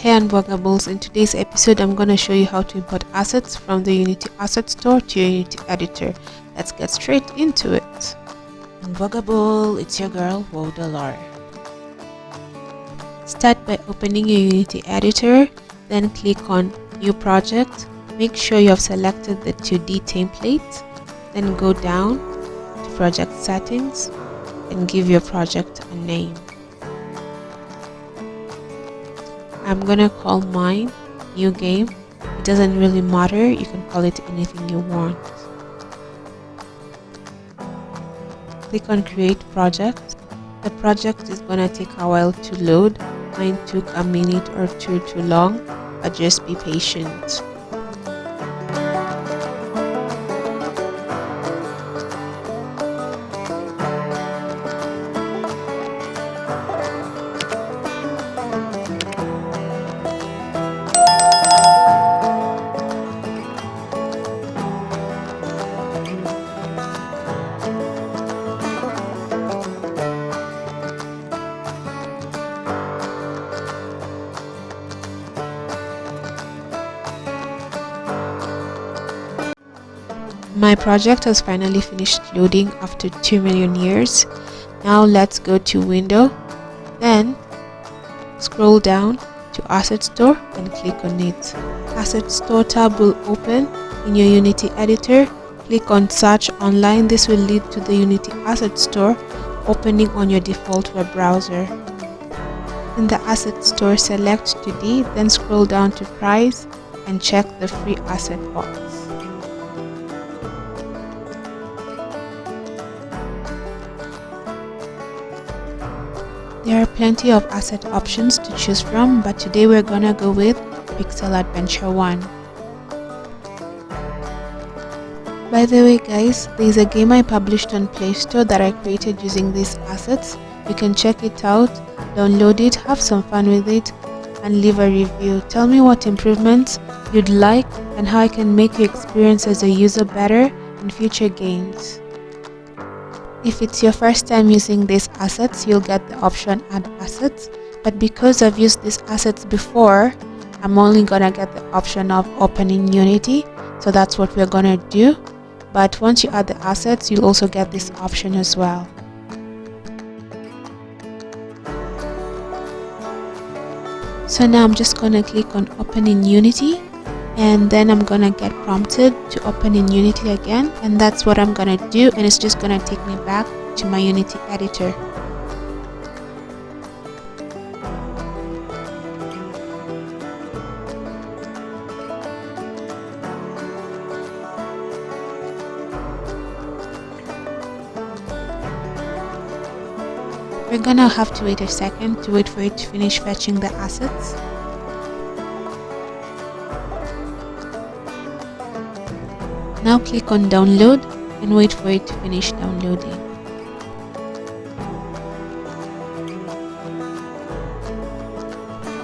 Hey Unbuggables, in today's episode I'm going to show you how to import assets from the Unity Asset Store to your Unity editor. Let's get straight into it. Unbuggable, it's your girl Wodalore. Start by opening your Unity editor, then click on New Project. Make sure you have selected the 2D template, then go down to Project Settings and give your project a name. I'm gonna call mine New Game. It doesn't really matter, you can call it anything you want. Click on Create Project. The project is gonna take a while to load. Mine took a minute or two too long, but just be patient. My project has finally finished loading after 2 million years. Now let's go to Window, then scroll down to Asset Store and click on it. Asset Store tab will open in your Unity editor. Click on Search Online. This will lead to the Unity Asset Store opening on your default web browser. In the Asset Store, select 2D, then scroll down to Price and check the free asset box. There are plenty of asset options to choose from, but today we're gonna go with Pixel Adventure 1. By the way guys, there is a game I published on Play Store that I created using these assets. You can check it out, download it, have some fun with it, and leave a review. Tell me what improvements you'd like and how I can make your experience as a user better in future games. If it's your first time using these assets, you'll get the option Add Assets, but because I've used these assets before, I'm only gonna get the option of opening Unity, so that's what we're gonna do. But once you add the assets, you'll also get this option as well. So now I'm just gonna click on Open in Unity, and then I'm gonna get prompted to open in Unity again, and that's what I'm gonna do, and it's just gonna take me back to my Unity editor. We're gonna have to wait a second to wait for it to finish fetching the assets. Now click on Download and wait for it to finish downloading.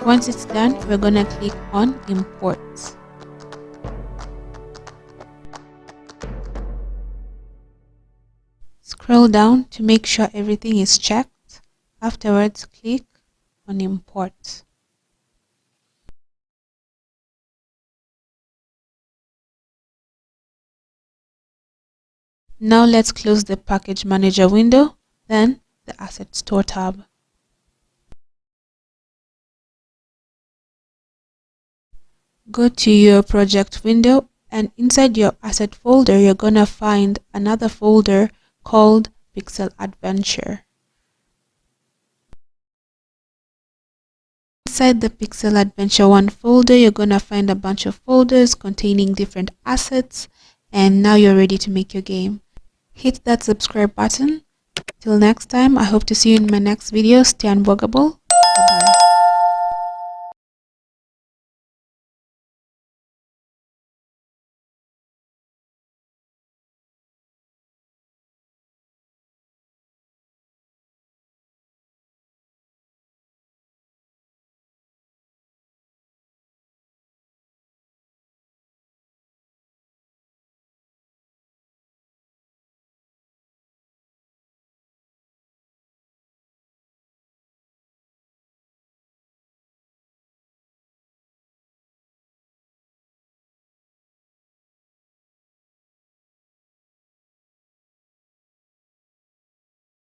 Once it's done, we're gonna click on Import. Scroll down to make sure everything is checked. Afterwards, click on Import. Now let's close the Package Manager window, then the Asset Store tab. Go to your project window, and inside your asset folder, you're gonna find another folder called Pixel Adventure. Inside the Pixel Adventure 1 folder, you're gonna find a bunch of folders containing different assets, and now you're ready to make your game. Hit that subscribe button. Till next time, I hope to see you in my next video. Stay unbuggable.